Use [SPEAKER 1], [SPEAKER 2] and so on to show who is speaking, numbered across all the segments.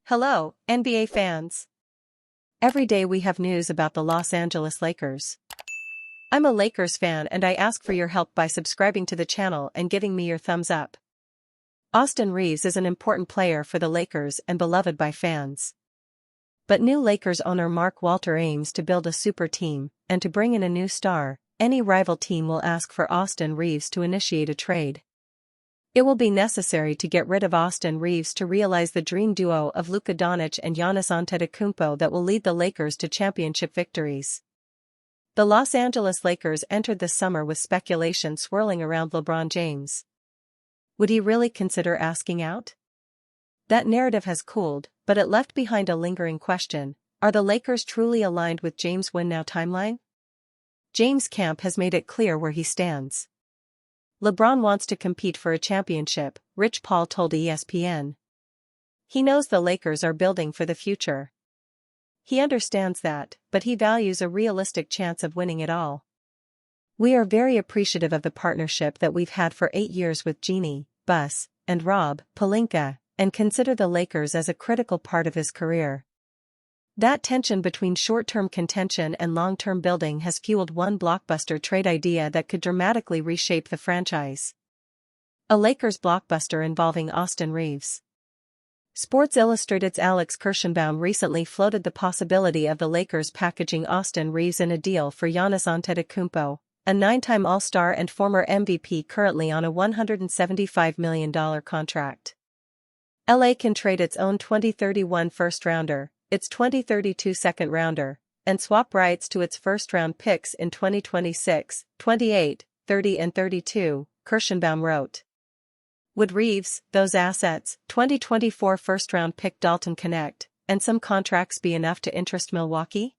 [SPEAKER 1] Hello, NBA fans. Every day we have news about the Los Angeles Lakers. I'm a Lakers fan and I ask for your help by subscribing to the channel and giving me your thumbs up. Austin Reaves is an important player for the Lakers and beloved by fans. But new Lakers owner Mark Walter aims to build a super team, and to bring in a new star, any rival team will ask for Austin Reaves to initiate a trade. It will be necessary to get rid of Austin Reaves to realize the dream duo of Luka Doncic and Giannis Antetokounmpo that will lead the Lakers to championship victories. The Los Angeles Lakers entered the summer with speculation swirling around LeBron James. Would he really consider asking out? That narrative has cooled, but it left behind a lingering question: are the Lakers truly aligned with James' win now timeline? James' camp has made it clear where he stands. LeBron wants to compete for a championship, Rich Paul told ESPN. He knows the Lakers are building for the future. He understands that, but he values a realistic chance of winning it all. We are very appreciative of the partnership that we've had for 8 years with Jeanie, Buss, and Rob Pelinka, and consider the Lakers as a critical part of his career. That tension between short-term contention and long-term building has fueled one blockbuster trade idea that could dramatically reshape the franchise. A Lakers blockbuster involving Austin Reaves. Sports Illustrated's Alex Kirschenbaum recently floated the possibility of the Lakers packaging Austin Reaves in a deal for Giannis Antetokounmpo, a 9-time All-Star and former MVP currently on a $175 million contract. LA can trade its own 2031 first-rounder, its 2032 second-rounder, and swap rights to its first-round picks in 2026, 28, 30 and 32, Kirschenbaum wrote. Would Reaves, those assets, 2024 first-round pick Dalton Knecht, and some contracts be enough to interest Milwaukee?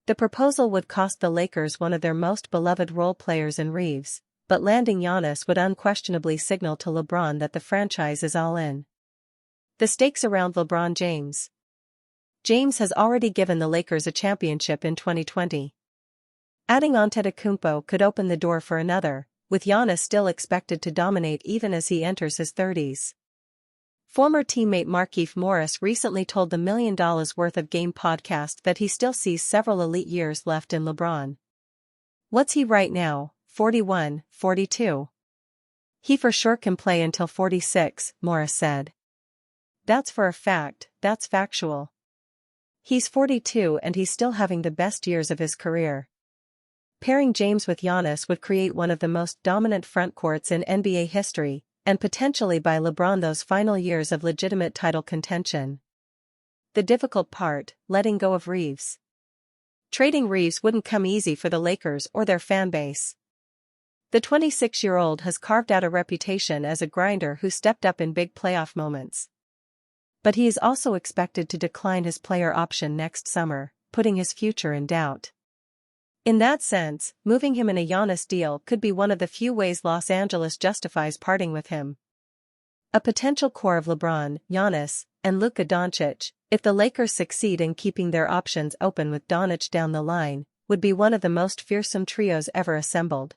[SPEAKER 1] The proposal would cost the Lakers one of their most beloved role players in Reaves, but landing Giannis would unquestionably signal to LeBron that the franchise is all in. The stakes around LeBron James. James has already given the Lakers a championship in 2020. Adding Antetokounmpo could open the door for another, with Giannis still expected to dominate even as he enters his 30s. Former teammate Markieff Morris recently told the $1 Million Worth of Game podcast that he still sees several elite years left in LeBron. What's he right now, 41, 42? He for sure can play until 46, Morris said. That's for a fact, that's factual. He's 42 and he's still having the best years of his career. Pairing James with Giannis would create one of the most dominant frontcourts in NBA history, and potentially buy LeBron those final years of legitimate title contention. The difficult part: letting go of Reaves. Trading Reaves wouldn't come easy for the Lakers or their fan base. The 26-year-old has carved out a reputation as a grinder who stepped up in big playoff moments. But he is also expected to decline his player option next summer, putting his future in doubt. In that sense, moving him in a Giannis deal could be one of the few ways Los Angeles justifies parting with him. A potential core of LeBron, Giannis, and Luka Doncic, if the Lakers succeed in keeping their options open with Doncic down the line, would be one of the most fearsome trios ever assembled.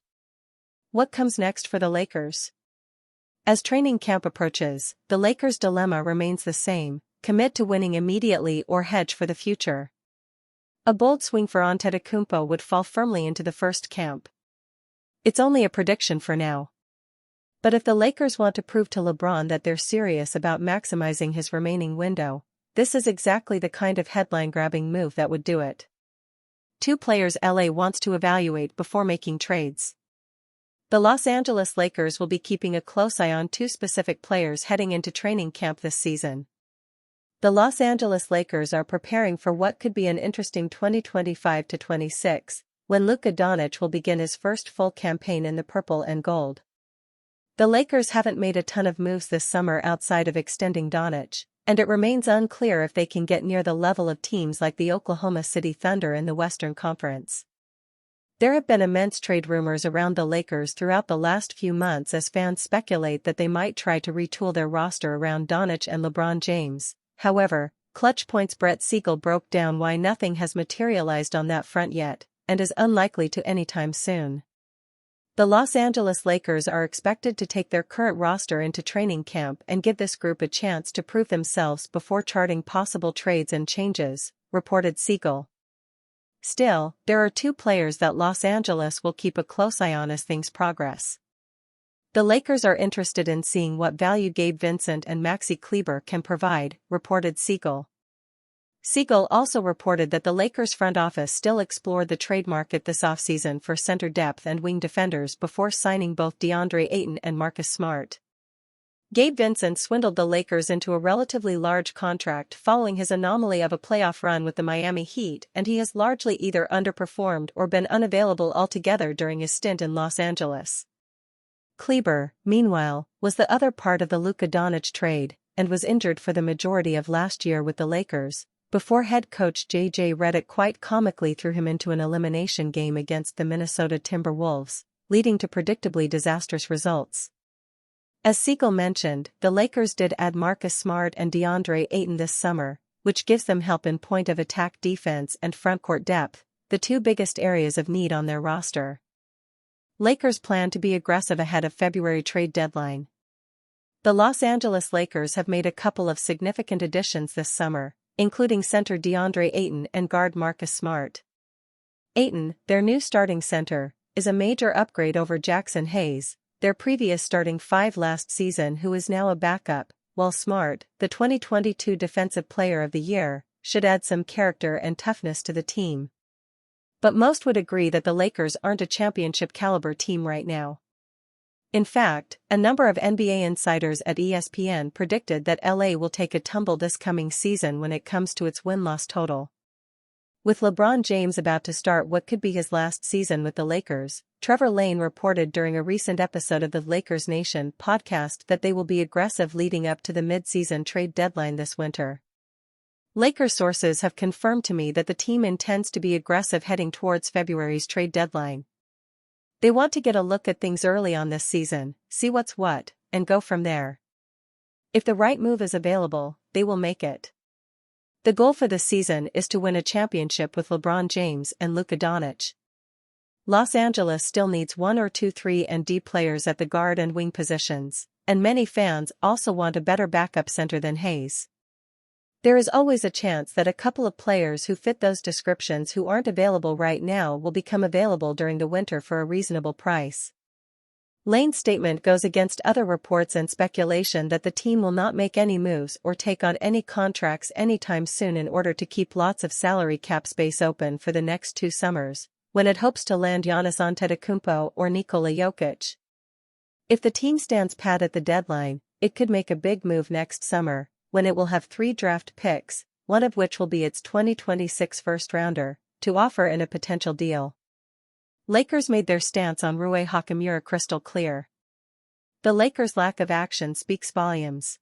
[SPEAKER 1] What comes next for the Lakers? As training camp approaches, the Lakers' dilemma remains the same: commit to winning immediately or hedge for the future. A bold swing for Antetokounmpo would fall firmly into the first camp. It's only a prediction for now. But if the Lakers want to prove to LeBron that they're serious about maximizing his remaining window, this is exactly the kind of headline-grabbing move that would do it. 2 players LA wants to evaluate before making trades. The Los Angeles Lakers will be keeping a close eye on 2 specific players heading into training camp this season. The Los Angeles Lakers are preparing for what could be an interesting 2025-26, when Luka Doncic will begin his first full campaign in the purple and gold. The Lakers haven't made a ton of moves this summer outside of extending Doncic, and it remains unclear if they can get near the level of teams like the Oklahoma City Thunder in the Western Conference. There have been immense trade rumors around the Lakers throughout the last few months as fans speculate that they might try to retool their roster around Doncic and LeBron James. However, Clutch Point's Brett Siegel broke down why nothing has materialized on that front yet, and is unlikely to anytime soon. The Los Angeles Lakers are expected to take their current roster into training camp and give this group a chance to prove themselves before charting possible trades and changes, reported Siegel. Still, there are two players that Los Angeles will keep a close eye on as things progress. The Lakers are interested in seeing what value Gabe Vincent and Maxi Kleber can provide, reported Siegel. Siegel also reported that the Lakers front office still explored the trade market this offseason for center depth and wing defenders before signing both DeAndre Ayton and Marcus Smart. Gabe Vincent swindled the Lakers into a relatively large contract following his anomaly of a playoff run with the Miami Heat, and he has largely either underperformed or been unavailable altogether during his stint in Los Angeles. Kleber, meanwhile, was the other part of the Luka Doncic trade, and was injured for the majority of last year with the Lakers, before head coach J.J. Redick quite comically threw him into an elimination game against the Minnesota Timberwolves, leading to predictably disastrous results. As Siegel mentioned, the Lakers did add Marcus Smart and DeAndre Ayton this summer, which gives them help in point-of-attack defense and frontcourt depth, the two biggest areas of need on their roster. Lakers plan to be aggressive ahead of February trade deadline. The Los Angeles Lakers have made a couple of significant additions this summer, including center DeAndre Ayton and guard Marcus Smart. Ayton, their new starting center, is a major upgrade over Jackson Hayes, their previous starting five last season, who is now a backup, while Smart, the 2022 Defensive Player of the Year, should add some character and toughness to the team. But most would agree that the Lakers aren't a championship-caliber team right now. In fact, a number of NBA insiders at ESPN predicted that LA will take a tumble this coming season when it comes to its win-loss total. With LeBron James about to start what could be his last season with the Lakers, Trevor Lane reported during a recent episode of the Lakers Nation podcast that they will be aggressive leading up to the mid-season trade deadline this winter. Lakers sources have confirmed to me that the team intends to be aggressive heading towards February's trade deadline. They want to get a look at things early on this season, see what's what, and go from there. If the right move is available, they will make it. The goal for the season is to win a championship with LeBron James and Luka Doncic. Los Angeles still needs one or two 3-and-D players at the guard and wing positions, and many fans also want a better backup center than Hayes. There is always a chance that a couple of players who fit those descriptions who aren't available right now will become available during the winter for a reasonable price. Lane's statement goes against other reports and speculation that the team will not make any moves or take on any contracts anytime soon in order to keep lots of salary cap space open for the next 2 summers, when it hopes to land Giannis Antetokounmpo or Nikola Jokic. If the team stands pat at the deadline, it could make a big move next summer, when it will have 3 draft picks, one of which will be its 2026 first-rounder, to offer in a potential deal. Lakers made their stance on Rui Hachimura crystal clear. The Lakers' lack of action speaks volumes.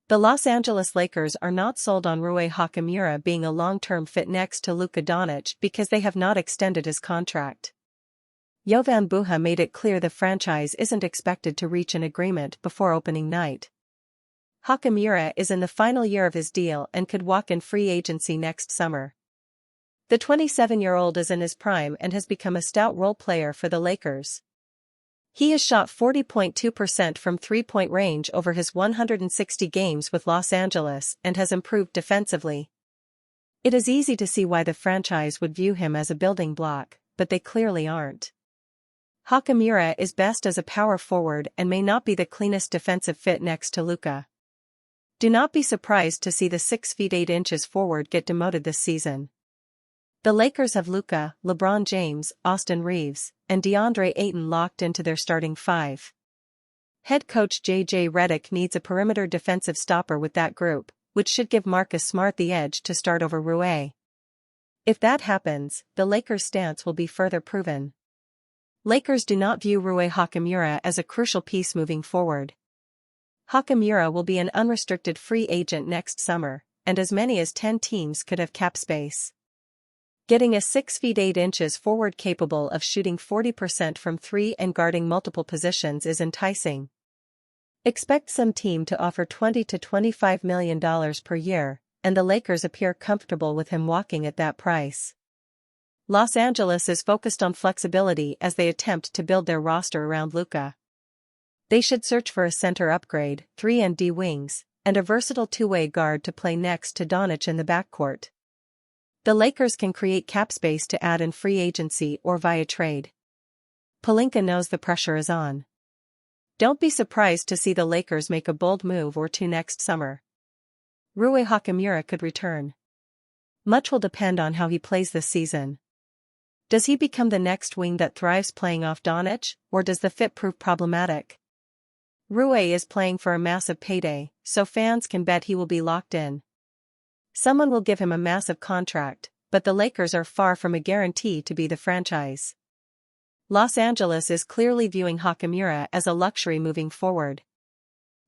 [SPEAKER 1] The Los Angeles Lakers are not sold on Rui Hachimura being a long-term fit next to Luka Doncic because they have not extended his contract. Jovan Buha made it clear the franchise isn't expected to reach an agreement before opening night. Hachimura is in the final year of his deal and could walk in free agency next summer. The 27-year-old is in his prime and has become a stout role player for the Lakers. He has shot 40.2% from three-point range over his 160 games with Los Angeles and has improved defensively. It is easy to see why the franchise would view him as a building block, but they clearly aren't. Hachimura is best as a power forward and may not be the cleanest defensive fit next to Luka. Do not be surprised to see the 6 feet 8 inches forward get demoted this season. The Lakers have Luka, LeBron James, Austin Reaves, and DeAndre Ayton locked into their starting 5. Head coach J.J. Redick needs a perimeter defensive stopper with that group, which should give Marcus Smart the edge to start over Rui. If that happens, the Lakers' stance will be further proven. Lakers do not view Rui Hachimura as a crucial piece moving forward. Hachimura will be an unrestricted free agent next summer, and as many as 10 teams could have cap space. Getting a 6 feet 8 inches forward capable of shooting 40% from 3 and guarding multiple positions is enticing. Expect some team to offer $20 to $25 million per year, and the Lakers appear comfortable with him walking at that price. Los Angeles is focused on flexibility as they attempt to build their roster around Luka. They should search for a center upgrade, 3-and-D wings, and a versatile two-way guard to play next to Doncic in the backcourt. The Lakers can create cap space to add in free agency or via trade. Pelinka knows the pressure is on. Don't be surprised to see the Lakers make a bold move or two next summer. Rui Hachimura could return. Much will depend on how he plays this season. Does he become the next wing that thrives playing off Doncic, or does the fit prove problematic? Rui is playing for a massive payday, so fans can bet he will be locked in. Someone will give him a massive contract, but the Lakers are far from a guarantee to be the franchise. Los Angeles is clearly viewing Hachimura as a luxury moving forward.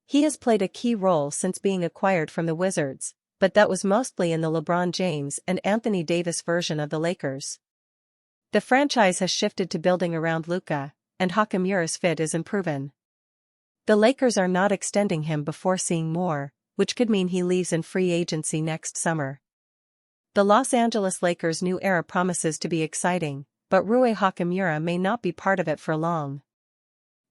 [SPEAKER 1] He has played a key role since being acquired from the Wizards, but that was mostly in the LeBron James and Anthony Davis version of the Lakers. The franchise has shifted to building around Luka, and Hachimura's fit is unproven. The Lakers are not extending him before seeing more, which could mean he leaves in free agency next summer. The Los Angeles Lakers' new era promises to be exciting, but Rui Hachimura may not be part of it for long.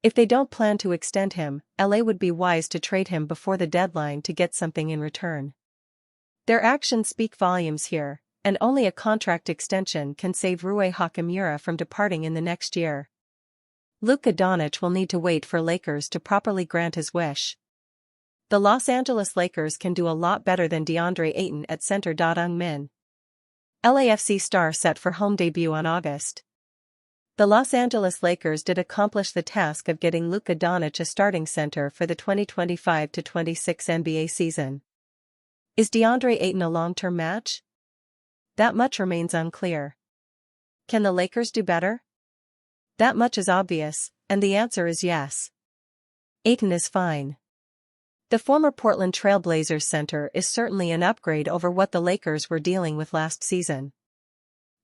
[SPEAKER 1] If they don't plan to extend him, LA would be wise to trade him before the deadline to get something in return. Their actions speak volumes here, and only a contract extension can save Rui Hachimura from departing in the next year. Luka Doncic will need to wait for Lakers to properly grant his wish. The Los Angeles Lakers can do a lot better than DeAndre Ayton at center. Min. LAFC star set for home debut on August. The Los Angeles Lakers did accomplish the task of getting Luka Doncic a starting center for the 2025-26 NBA season. Is DeAndre Ayton a long-term match? That much remains unclear. Can the Lakers do better? That much is obvious, and the answer is yes. Ayton is fine. The former Portland Trail Blazers center is certainly an upgrade over what the Lakers were dealing with last season.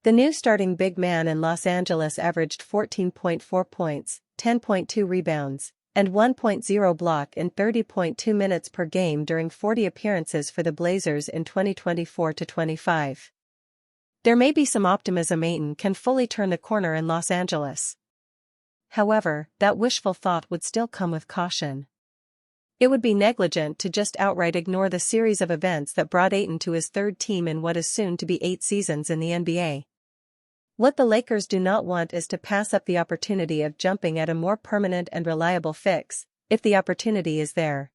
[SPEAKER 1] The new starting big man in Los Angeles averaged 14.4 points, 10.2 rebounds, and 1.0 block in 30.2 minutes per game during 40 appearances for the Blazers in 2024-25. There may be some optimism Ayton can fully turn the corner in Los Angeles. However, that wishful thought would still come with caution. It would be negligent to just outright ignore the series of events that brought Ayton to his third team in what is soon to be 8 seasons in the NBA. What the Lakers do not want is to pass up the opportunity of jumping at a more permanent and reliable fix, if the opportunity is there.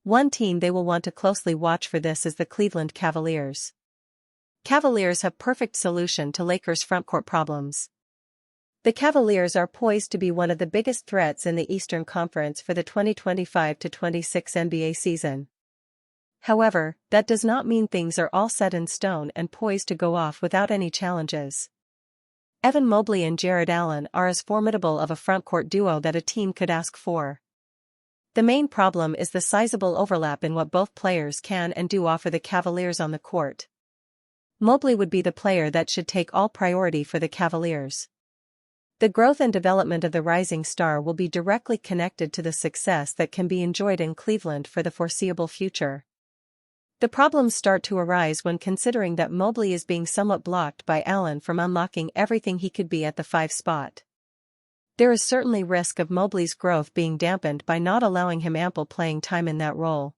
[SPEAKER 1] One team they will want to closely watch for this is the Cleveland Cavaliers. Cavaliers have perfect solution to Lakers' frontcourt problems. The Cavaliers are poised to be one of the biggest threats in the Eastern Conference for the 2025-26 NBA season. However, that does not mean things are all set in stone and poised to go off without any challenges. Evan Mobley and Jared Allen are as formidable of a frontcourt duo that a team could ask for. The main problem is the sizable overlap in what both players can and do offer the Cavaliers on the court. Mobley would be the player that should take all priority for the Cavaliers. The growth and development of the rising star will be directly connected to the success that can be enjoyed in Cleveland for the foreseeable future. The problems start to arise when considering that Mobley is being somewhat blocked by Allen from unlocking everything he could be at the 5 spot. There is certainly risk of Mobley's growth being dampened by not allowing him ample playing time in that role.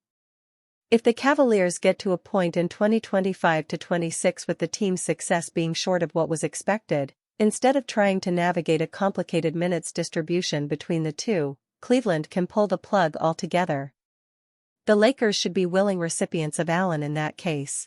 [SPEAKER 1] If the Cavaliers get to a point in 2025-26 with the team's success being short of what was expected, instead of trying to navigate a complicated minutes distribution between the two, Cleveland can pull the plug altogether. The Lakers should be willing recipients of Allen in that case.